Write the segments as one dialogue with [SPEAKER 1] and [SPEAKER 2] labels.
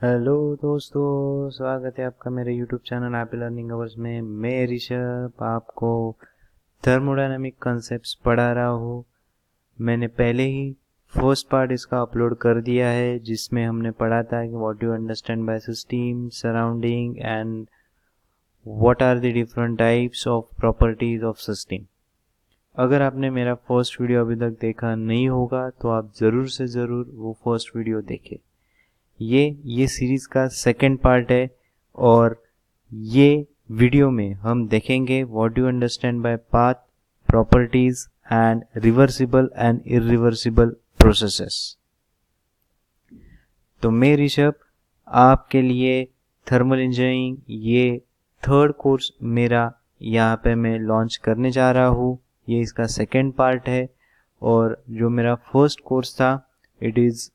[SPEAKER 1] Hello दोस्तों, स्वागत है आपका मेरे YouTube channel happy learning hours में। मैं ऋषभ आपको थर्मोडायनामिक कॉन्सेप्ट्स पढ़ा रहा हूँ। मैंने पहले ही फर्स्ट पार्ट इसका अपलोड कर दिया है, जिसमें हमने पढ़ा था कि what you understand by system, surrounding and what are the different types of properties of system. अगर आपने मेरा फर्स्ट वीडियो अभी तक देखा नहीं होगा तो आप ज़रूर से ज़रूर वो फर्स्ट वीडियो देखें। ये सीरीज का सेकंड पार्ट है और ये वीडियो में हम देखेंगे what you understand bye path, properties and reversible and irreversible processes. तो मैं ऋषभ आपके लिए थर्मल इंजीनियरिंग ये थर्ड कोर्स मेरा यहाँ पे मैं लॉन्च करने जा रहा हूँ। ये इसका सेकंड पार्ट है और जो मेरा फर्स्ट कोर्स था it is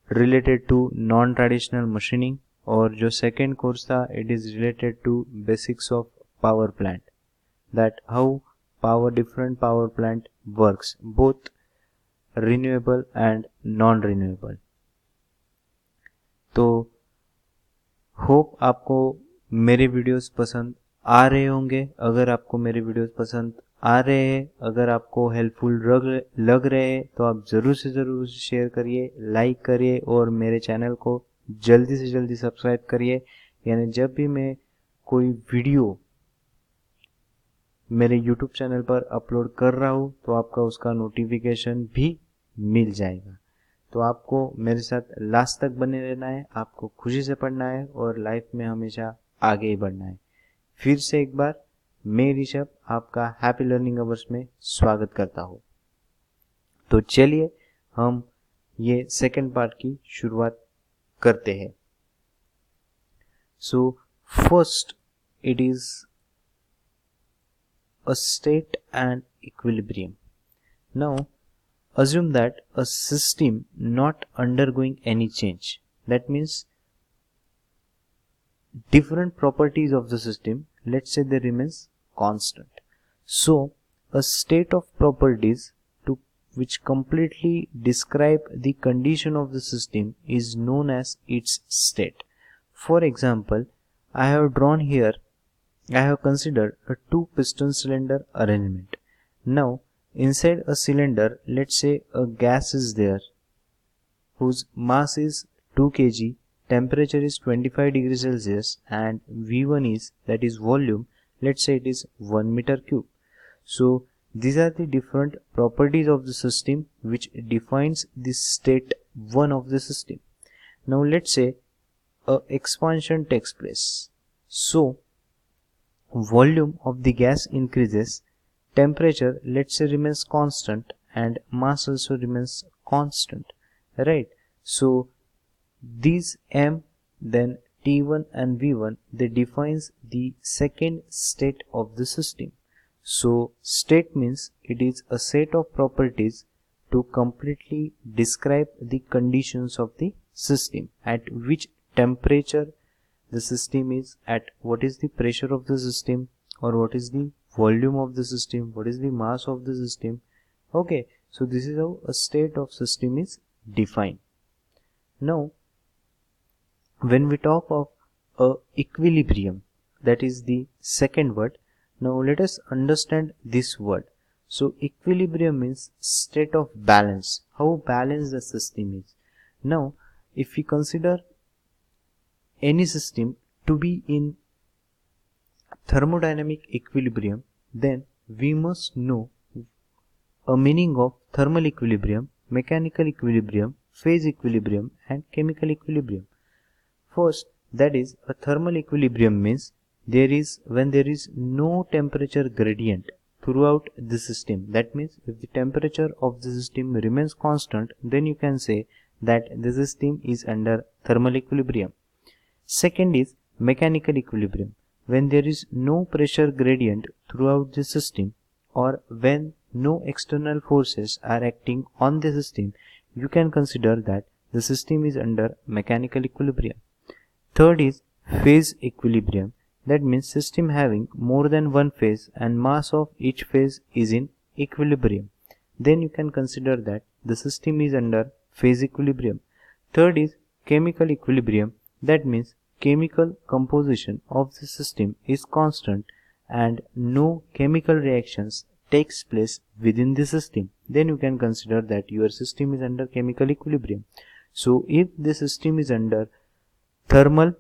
[SPEAKER 1] related to non-traditional machining और जो second course था it is related to basics of power plant, that how different power plant works, both renewable and non-renewable। तो होप आपको मेरे वीडियोस पसंद आ रहे होंगे। अगर आपको मेरे वीडियोस पसंद आ रहे हैं, अगर आपको हेल्पफुल लग रहे हैं तो आप ज़रूर से ज़रूर उसे शेयर करिए, लाइक करिए और मेरे चैनल को जल्दी से जल्दी सब्सक्राइब करिए। यानी जब भी मैं कोई वीडियो मेरे YouTube चैनल पर अपलोड कर रहा हूँ तो आपका उसका नोटिफिकेशन भी मिल जाएगा। तो आपको मेरे साथ लास्ट तक बने रहना है, आपको खुशी से पढ़ना है और लाइफ में हमेशा आगे ही बढ़ना है। फिर से एक बार मैं ऋषभ आपका हैप्पी लर्निंग अवर्स में स्वागत करता हूँ। तो चलिए हम ये सेकंड पार्ट की शुरुआत करते हैं। So first it is a state and equilibrium. Now assume that a system not undergoing any change, that means different properties of the system, let's say they remains constant. So a state of properties to which completely describe the condition of the system is known as its state. For example, I have considered a two piston cylinder arrangement. Now inside a cylinder, let's say a gas is there whose mass is 2 kg, temperature is 25 degrees Celsius and V1 is, that is volume, let's say it is 1 meter cube. So these are the different properties of the system which defines the state 1 of the system. Now let's say a expansion takes place. So volume of the gas increases, temperature let's say remains constant and mass also remains constant, right? So these M, then T1 and V1, they defines the second state of the system. So state means it is a set of properties to completely describe the conditions of the system, at which temperature the system is at, what is the pressure of the system, or what is the volume of the system, what is the mass of the system. Okay, so this is how a state of system is defined. Now when we talk of a equilibrium, that is the second word. Now let us understand this word. So equilibrium means state of balance, how balanced the system is. Now if we consider any system to be in thermodynamic equilibrium, then we must know a meaning of thermal equilibrium, mechanical equilibrium, phase equilibrium and chemical equilibrium. First, that is, a thermal equilibrium means when there is no temperature gradient throughout the system. That means if the temperature of the system remains constant, then you can say that the system is under thermal equilibrium. Second is mechanical equilibrium, when there is no pressure gradient throughout the system, or when no external forces are acting on the system, you can consider that the system is under mechanical equilibrium. Third is phase equilibrium, that means system having more than one phase and mass of each phase is in equilibrium. Then you can consider that the system is under phase equilibrium. Third is chemical equilibrium, That means chemical composition of the system is constant and no chemical reactions takes place within the system. Then you can consider that your system is under chemical equilibrium. So if the system is under thermal,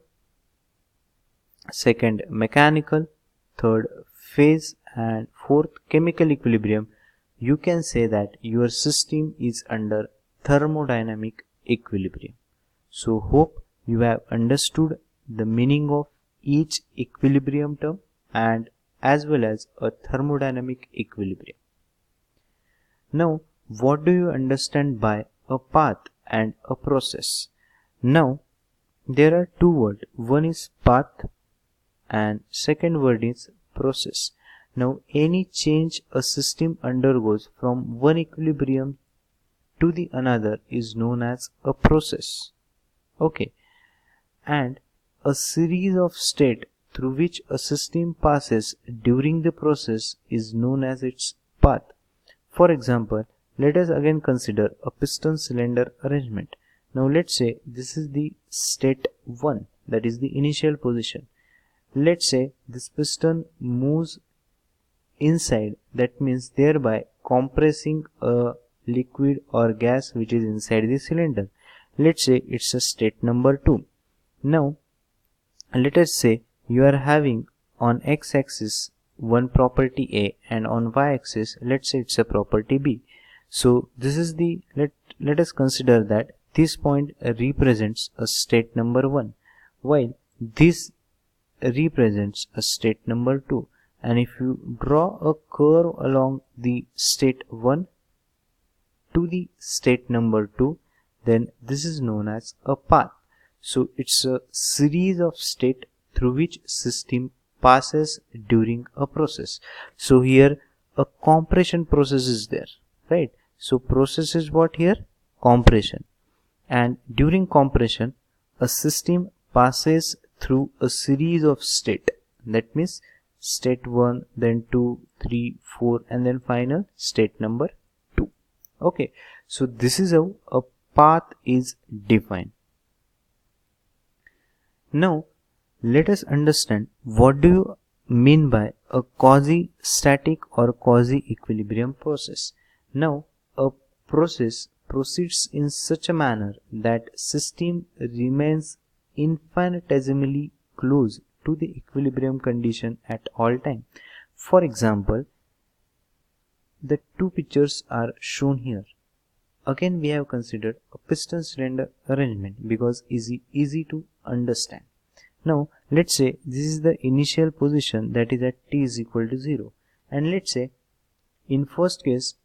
[SPEAKER 1] second mechanical, third phase and fourth chemical equilibrium, you can say that your system is under thermodynamic equilibrium. So hope you have understood the meaning of each equilibrium term and as well as a thermodynamic equilibrium. Now, what do you understand by a path and a process? Now, there are two words. One is path and second word is process. Now, any change a system undergoes from one equilibrium to the another is known as a process. Okay. And a series of states through which a system passes during the process is known as its path. For example, let us again consider a piston cylinder arrangement. Now let's say this is the state 1, that is the initial position. Let's say this piston moves inside, that means thereby compressing a liquid or gas which is inside the cylinder. Let's say it's a state number 2. Now let us say you are having on x-axis one property A and on y-axis let's say it's a property B. So this is the let us consider that this point represents a state number 1 while this represents a state number 2, and if you draw a curve along the state 1 to the state number 2, then this is known as a path. So it's a series of states through which system passes during a process. So here a compression process is there, right? So process is what here? Compression. And during compression, a system passes through a series of states. That means state 1, then 2, 3, 4 and then final state number 2. Okay, so this is how a path is defined. Now let us understand what do you mean by a quasi-static or quasi-equilibrium process. Now a process proceeds in such a manner that system remains infinitesimally close to the equilibrium condition at all time. For example, the two pictures are shown here. Again we have considered a piston cylinder arrangement because easy to understand. Now let's say this is the initial position, that is at t is equal to 0, and let's say in first case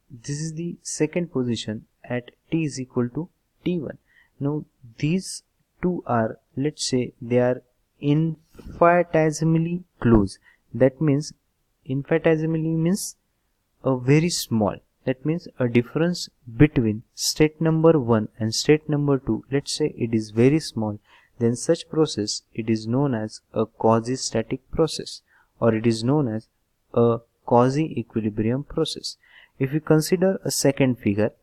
[SPEAKER 1] this is the second position at t is equal to t1. Now these two are, let's say they are infinitesimally close. That means infinitesimally means a very small. That means a difference between state number 1 and state number 2, let's say it is very small, then such process it is known as a quasi-static process, or it is known as a quasi-equilibrium process. If you consider a second figure,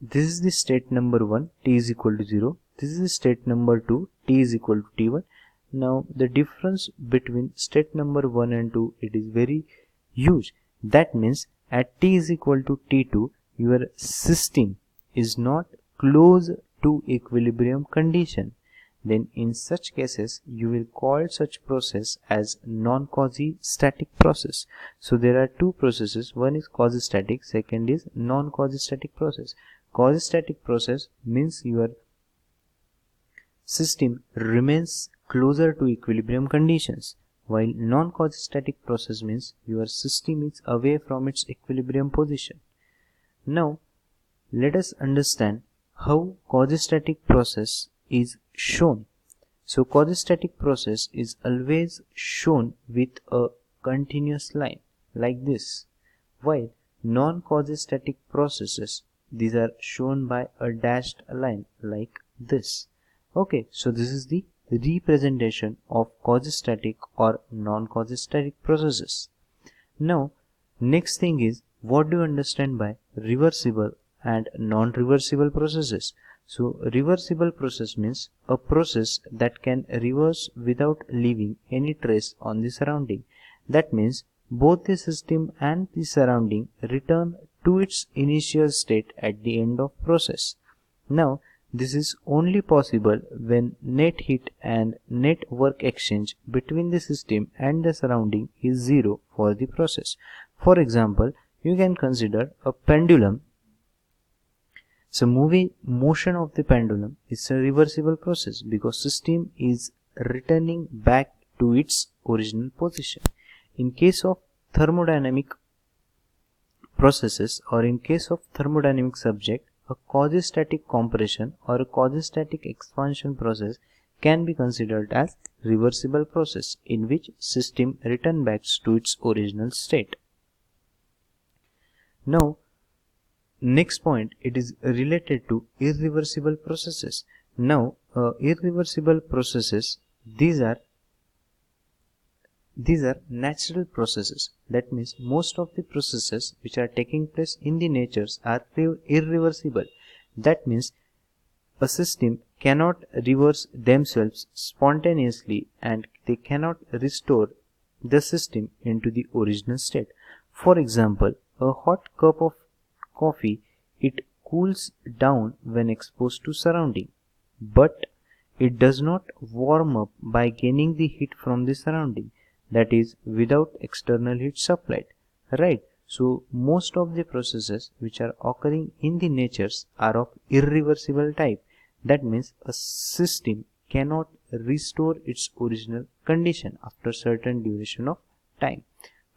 [SPEAKER 1] this is the state number 1, t is equal to 0. This is the state number 2, t is equal to t1. Now the difference between state number 1 and 2, it is very huge. That means at t is equal to t2, your system is not close to equilibrium condition. Then in such cases you will call such process as non-quasi-static process. So there are two processes, one is quasi-static, second is non-quasi-static process. Quasi-static process means your system remains closer to equilibrium conditions, while non-quasi-static process means your system is away from its equilibrium position. Now let us understand how quasi-static process is shown. So quasi-static process is always shown with a continuous line like this, while non-quasi-static processes, these are shown by a dashed line like this. Okay, so this is the representation of quasi-static or non-quasi-static processes. Now next thing is, what do you understand by reversible and non-reversible processes? So reversible process means a process that can reverse without leaving any trace on the surrounding. That means both the system and the surrounding return to its initial state at the end of process. Now this is only possible when net heat and net work exchange between the system and the surrounding is zero for the process. For example, you can consider a pendulum. So motion of the pendulum is a reversible process because system is returning back to its original position. In case of thermodynamic processes or in case of thermodynamic subject, a quasistatic compression or a quasistatic expansion process can be considered as reversible process in which system return back to its original state. Now next point, it is related to irreversible processes. Now irreversible processes, these are natural processes. That means most of the processes which are taking place in the natures are irreversible. That means a system cannot reverse themselves spontaneously and they cannot restore the system into the original state. For example, a hot cup of coffee, it cools down when exposed to surrounding, but it does not warm up by gaining the heat from the surrounding, that is without external heat supplied, right? So most of the processes which are occurring in the natures are of irreversible type. That means a system cannot restore its original condition after certain duration of time.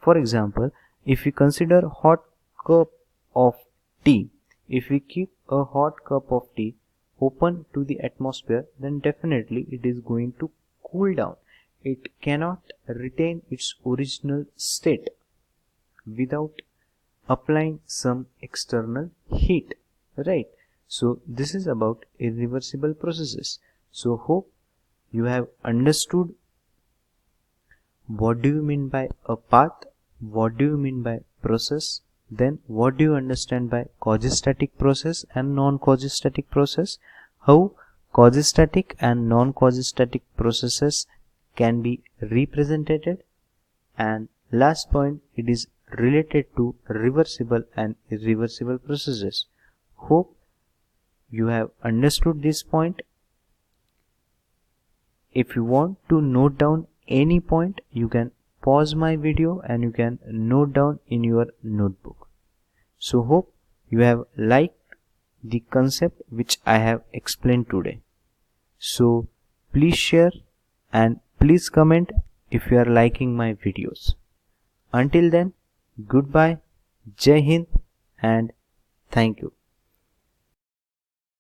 [SPEAKER 1] For example, if we consider hot cup of tea, if we keep a hot cup of tea open to the atmosphere, then definitely it is going to cool down. It cannot retain its original state without applying some external heat, right? So this is about irreversible processes. So hope you have understood what do you mean by a path, what do you mean by process, then what do you understand by quasistatic process and non-quasistatic process, how quasistatic and non-quasistatic processes can be represented, and last point, it is related to reversible and irreversible processes. Hope you have understood this point. If you want to note down any point, you can pause my video and you can note down in your notebook. So hope you have liked the concept which I have explained today. So please share and please comment if you are liking my videos. Until then, goodbye, Jai Hind and thank you.